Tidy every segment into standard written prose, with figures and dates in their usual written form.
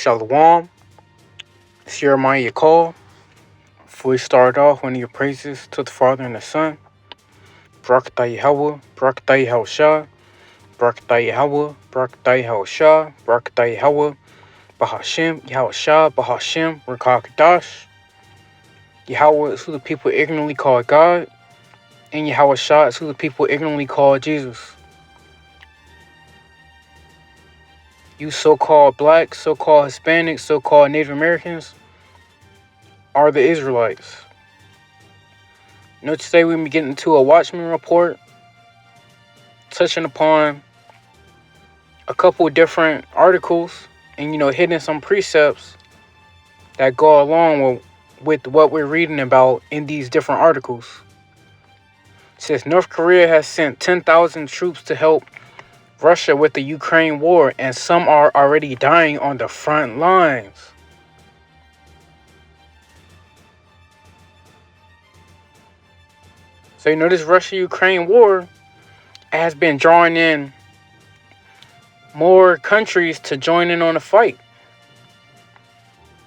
Shalom, it's Jeremiah call. Before we start off, one of your praises to the Father and the Son. Barakatah Yahweh, Barakatah Yahushua, Barakatah Yahweh, Barakatah Yahushua, Barakatah Yahweh, Bahashem, Yahushua, Bahashem, Rakakadash. Yahweh is who the people ignorantly call God, and Yahushua is who the people ignorantly call Jesus. You so-called blacks, so-called Hispanics, so-called Native Americans are the Israelites. Today we're going to be getting into a Watchman report touching upon a couple of different articles and, hitting some precepts that go along with what we're reading about in these different articles. It says North Korea has sent 10,000 troops to help Russia with the Ukraine war, and some are already dying on the front lines. So, this Russia-Ukraine war has been drawing in more countries to join in on the fight.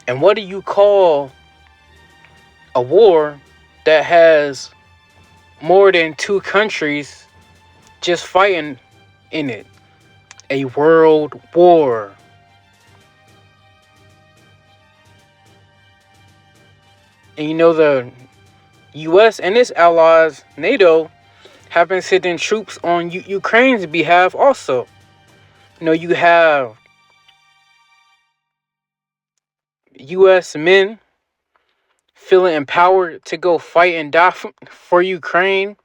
And what do you call a war that has more than two countries just fighting in it? A world war. And the U.S. and its allies, NATO, have been sending troops on Ukraine's behalf also. You have U.S. men feeling empowered to go fight and die for Ukraine,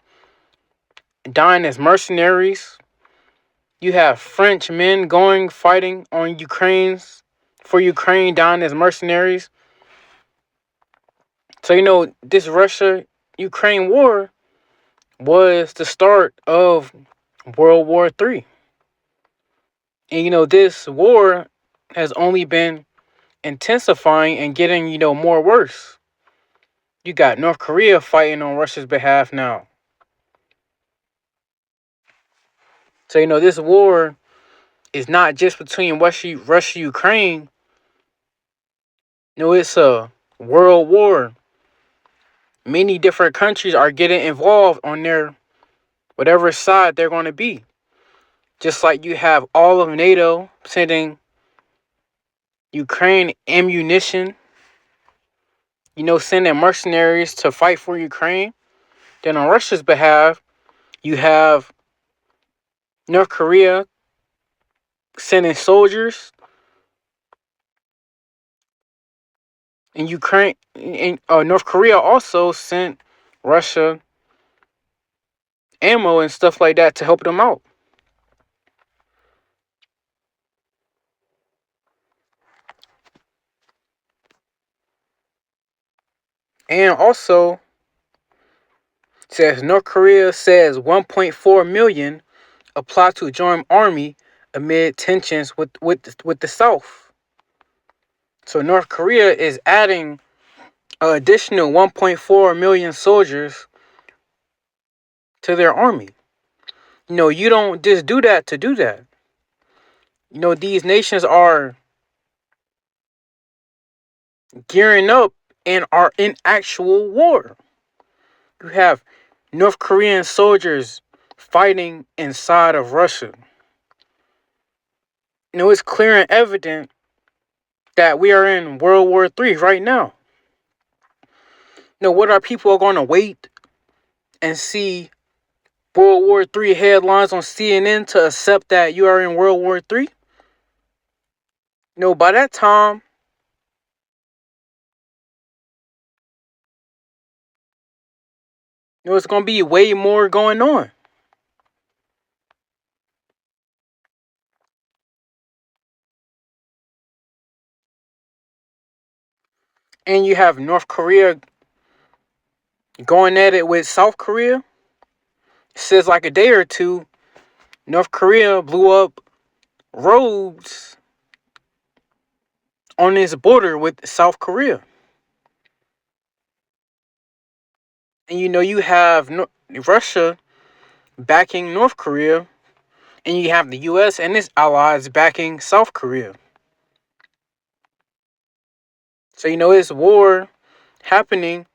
dying as mercenaries. You have French men going fighting on for Ukraine, dying as mercenaries. So this Russia-Ukraine war was the start of World War III. And this war has only been intensifying and getting, more worse. You got North Korea fighting on Russia's behalf now. So, this war is not just between Russia, Ukraine. It's a world war. Many different countries are getting involved on their whatever side they're going to be. Just like you have all of NATO sending Ukraine ammunition, sending mercenaries to fight for Ukraine. Then on Russia's behalf, you have North Korea sending soldiers, and North Korea also sent Russia ammo and stuff like that to help them out. And also, says North Korea says 1.4 million apply to join army amid tensions with the South. So North Korea is adding an additional 1.4 million soldiers to their army. You don't just do that to do that. These nations are gearing up and are in actual war. You have North Korean soldiers fighting inside of Russia. It's clear and evident that we are in World War III right now. What are people going to wait and see World War III headlines on CNN to accept that you are in World War III? By that time, it's going to be way more going on. And you have North Korea going at it with South Korea. It says like a day or two, North Korea blew up roads on its border with South Korea. And you have Russia backing North Korea, and you have the U.S. and its allies backing South Korea. So it's war happening,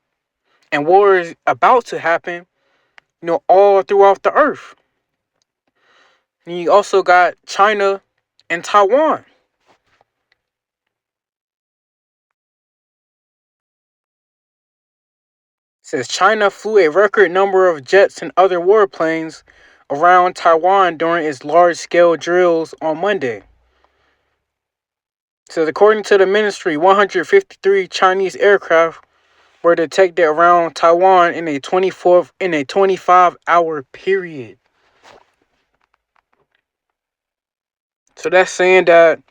and war is about to happen, all throughout the earth. And you also got China and Taiwan. It says China flew a record number of jets and other warplanes around Taiwan during its large-scale drills on Monday. It says according to the ministry, 153 Chinese aircraft were detected around Taiwan in a 25-hour period. So that's saying that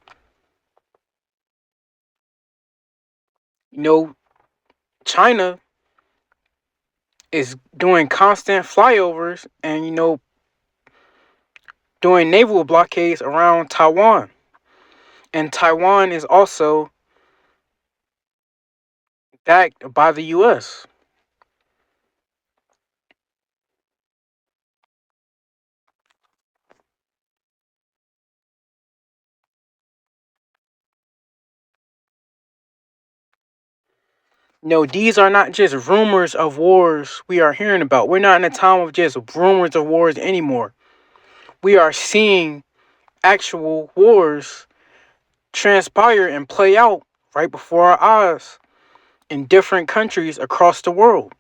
you know China is doing constant flyovers and doing naval blockades around Taiwan. And Taiwan is also backed by the US. No, these are not just rumors of wars we are hearing about. We're not in a time of just rumors of wars anymore. We are seeing actual wars transpire and play out right before our eyes in different countries across the world.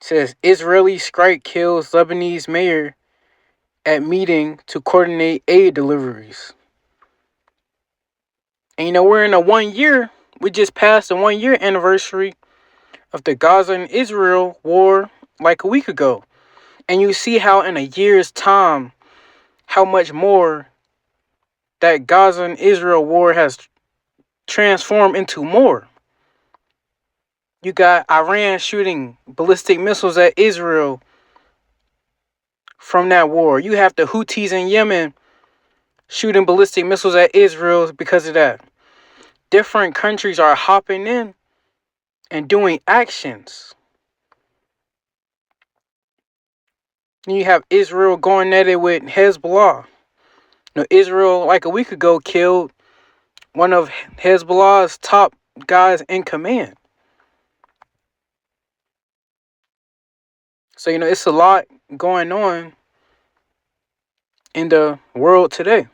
It says Israeli strike kills Lebanese mayor at meeting to coordinate aid deliveries. And we're in we just passed the 1 year anniversary of the Gaza and Israel war like a week ago. And you see how in a year's time, how much more that Gaza and Israel war has transformed into more. You got Iran shooting ballistic missiles at Israel from that war. You have the Houthis in Yemen shooting ballistic missiles at Israel because of that. Different countries are hopping in and doing actions. And you have Israel going at it with Hezbollah. Israel, like a week ago, killed one of Hezbollah's top guys in command. So, it's a lot going on in the world today.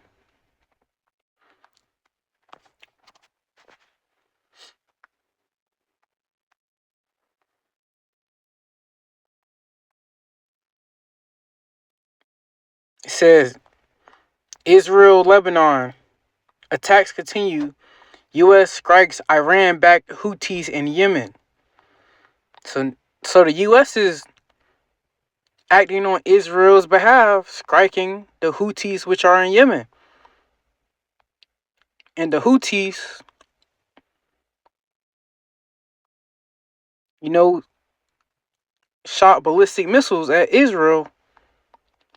It says Israel, Lebanon, attacks continue. U.S. strikes Iran-backed Houthis in Yemen. So the U.S. is acting on Israel's behalf, striking the Houthis which are in Yemen. And the Houthis, shot ballistic missiles at Israel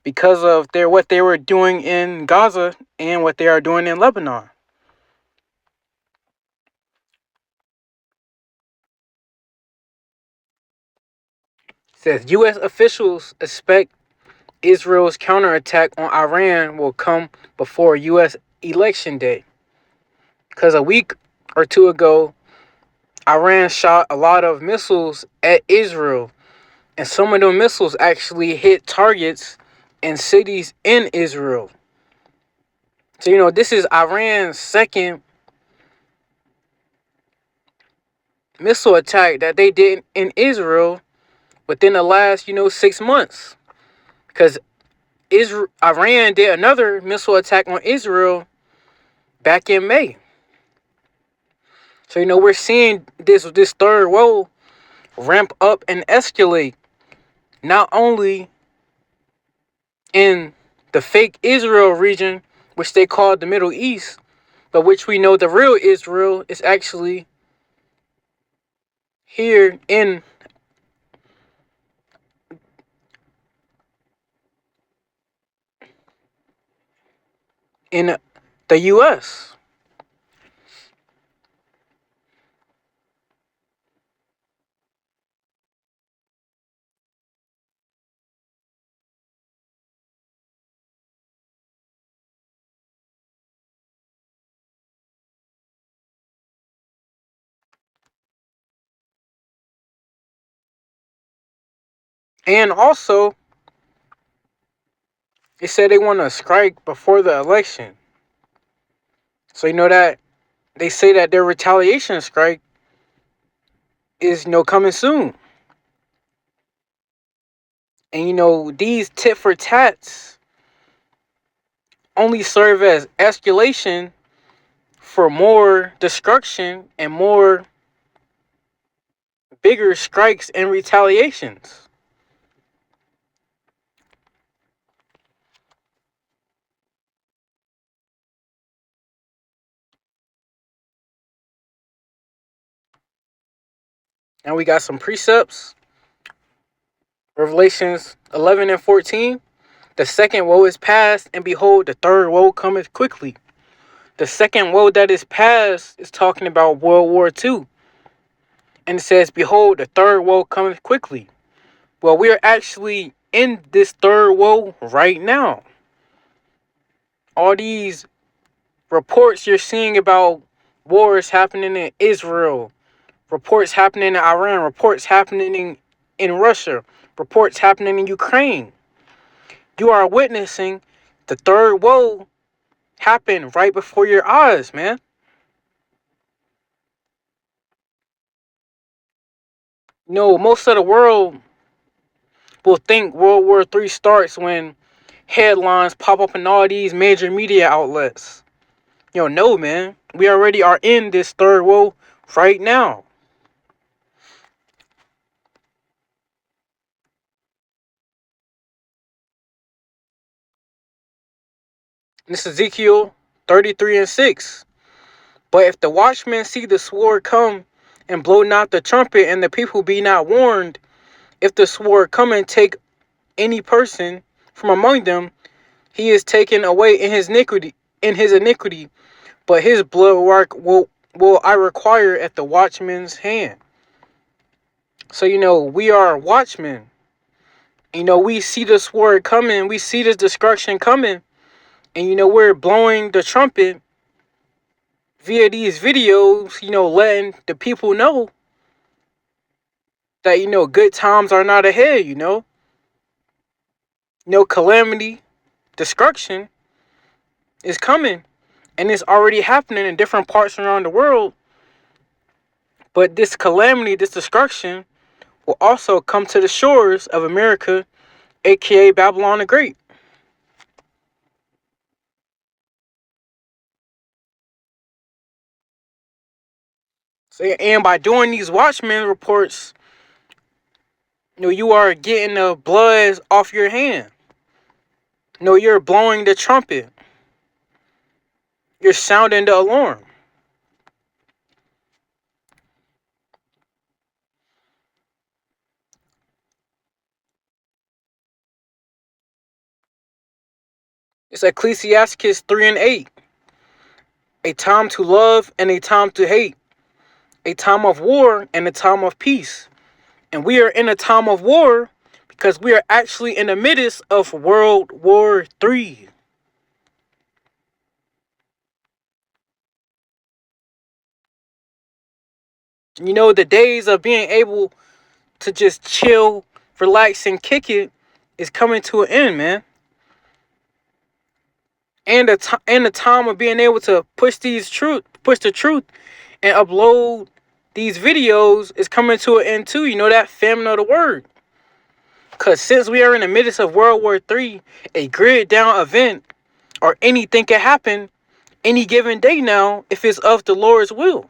because of what they were doing in Gaza and what they are doing in Lebanon. It says U.S. officials expect Israel's counterattack on Iran will come before U.S. election day. Because a week or two ago, Iran shot a lot of missiles at Israel. And some of those missiles actually hit targets in cities in Israel. So, this is Iran's second missile attack that they did in Israel within the last, 6 months. Because Iran did another missile attack on Israel back in May. So, we're seeing this third world ramp up and escalate, not only in the fake Israel region, which they call the Middle East, but which we know the real Israel is actually here in the U.S. And also, they said they want to strike before the election. So you know that they say that their retaliation strike is coming soon. And these tit for tats only serve as escalation for more destruction and more bigger strikes and retaliations. And we got some precepts. Revelations 11 and 14. The second woe is past, and behold, the third woe cometh quickly. The second woe that is past is talking about World War II. And it says, behold, the third woe cometh quickly. Well, we are actually in this third woe right now. All these reports you're seeing about wars happening in Israel, reports happening in Iran, reports happening in Russia, reports happening in Ukraine. You are witnessing the third woe happen right before your eyes, man. Most of the world will think World War III starts when headlines pop up in all these major media outlets. No, man. We already are in this third woe right now. This is Ezekiel 33 and 6. But if the watchmen see the sword come and blow not the trumpet, and the people be not warned, if the sword come and take any person from among them, he is taken away in his iniquity, but his blood work will I require at the watchman's hand. So we are watchmen. We see the sword coming, we see this destruction coming, and we're blowing the trumpet via these videos, letting the people know that good times are not ahead. Calamity, destruction is coming, and it's already happening in different parts around the world. But this calamity, this destruction, will also come to the shores of America, aka Babylon the Great. So, and by doing these Watchmen reports, you are getting the blood off your hand. You're blowing the trumpet. You're sounding the alarm. It's Ecclesiastes 3 and 8. A time to love and a time to hate. A time of war and a time of peace. And we are in a time of war because we are actually in the midst of World War III. The days of being able to just chill, relax, and kick it is coming to an end, man. And the time of being able to push the truth, and upload these videos is coming to an end too. That famine of the word. Cause since we are in the midst of World War III, a grid down event or anything can happen any given day now if it's of the Lord's will.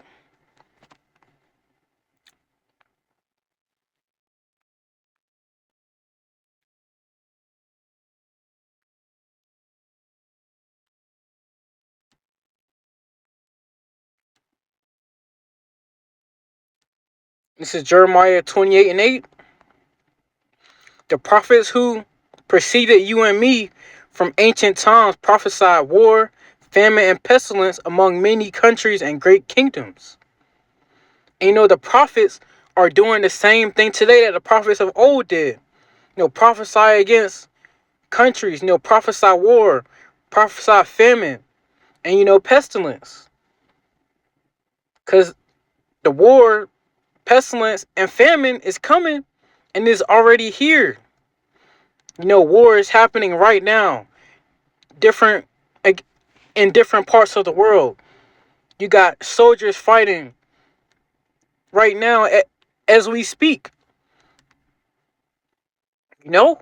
This is Jeremiah 28 and 8. The prophets who preceded you and me from ancient times prophesied war, famine, and pestilence among many countries and great kingdoms. And the prophets are doing the same thing today that the prophets of old did. Prophesy against countries, prophesy war, prophesy famine, and pestilence. Because the war, pestilence, and famine is coming and is already here. War is happening right now, different in different parts of the world. You got soldiers fighting right now as we speak. You know,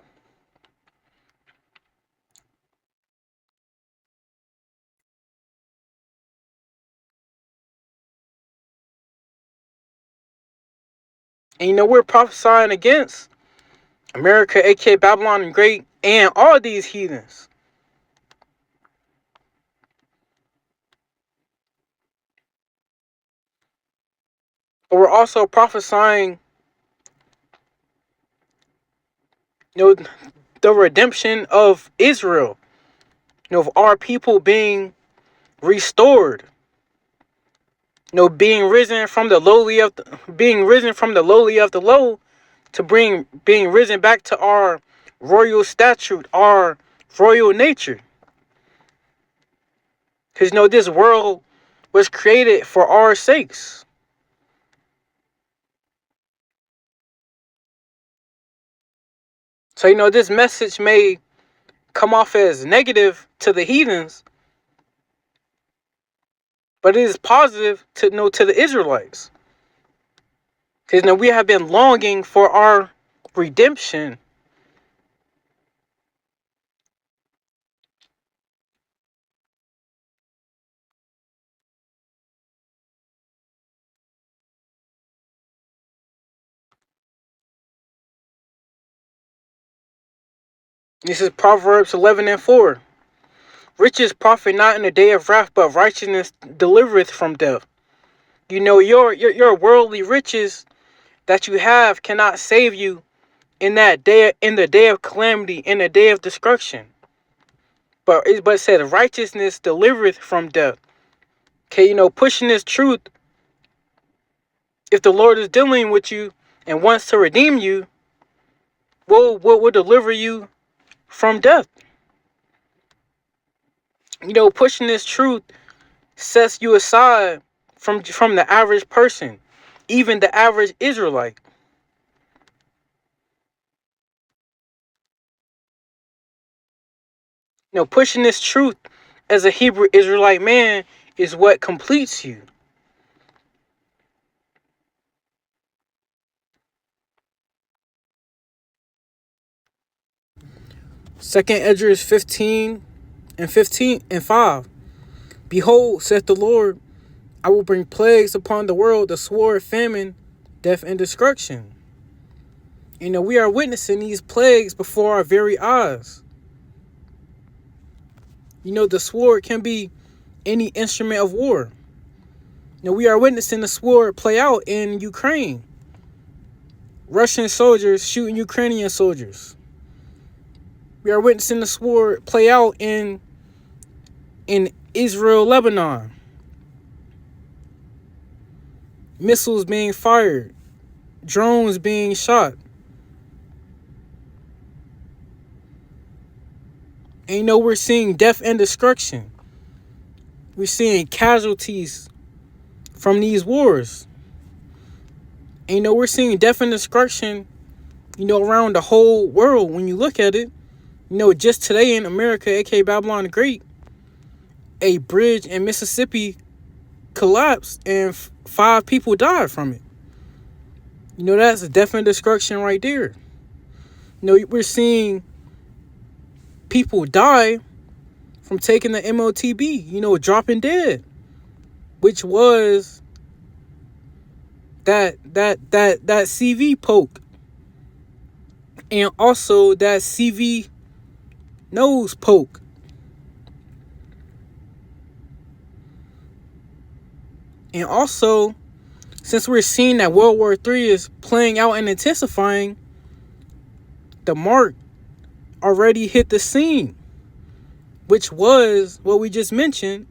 and we're prophesying against America, aka Babylon the Great, and all these heathens. But we're also prophesying, you know, the redemption of Israel, of our people being restored, being risen from the lowly of the low to being risen back to our royal statute, our royal nature. Because this world was created for our sakes. So this message may come off as negative to the heathens, but it is positive to the Israelites. Because we have been longing for our redemption. This is Proverbs 11:4. Riches profit not in the day of wrath, but righteousness delivereth from death. Your worldly riches that you have cannot save you in the day of calamity, in the day of destruction. But it said righteousness delivereth from death. Okay, pushing this truth. If the Lord is dealing with you and wants to redeem you, will deliver you from death. Pushing this truth sets you aside from the average person, even the average Israelite. Pushing this truth as a Hebrew Israelite man is what completes you. Second Esdras 15:5. Behold, saith the Lord, I will bring plagues upon the world, the sword, famine, death, and destruction. We are witnessing these plagues before our very eyes. The sword can be any instrument of war. We are witnessing the sword play out in Ukraine. Russian soldiers shooting Ukrainian soldiers. We are witnessing the sword play out in Israel, Lebanon. Missiles being fired. Drones being shot. And we're seeing death and destruction. We're seeing casualties from these wars. And we're seeing death and destruction, around the whole world when you look at it. Just today in America, aka Babylon the Great, a bridge in Mississippi collapsed and 5 people died from it. That's a death and destruction right there. We're seeing people die from taking the MOTB, dropping dead, which was that CV poke, and also that CV nose poke. And also, since we're seeing that World War III is playing out and intensifying, the mark already hit the scene, which was what we just mentioned,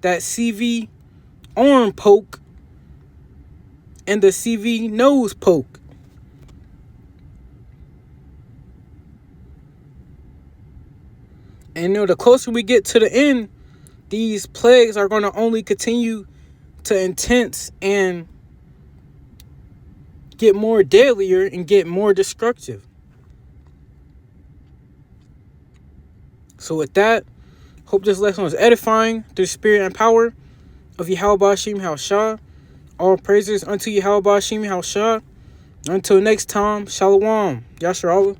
that CV arm poke and the CV nose poke. And the closer we get to the end, these plagues are going to only continue to intense and get more deadlier and get more destructive. So with that, hope this lesson was edifying through the spirit and power of Yahweh Shem Shah. All praises unto Yahweh Shem Shah. Until next time, Shalom. Yasharallah.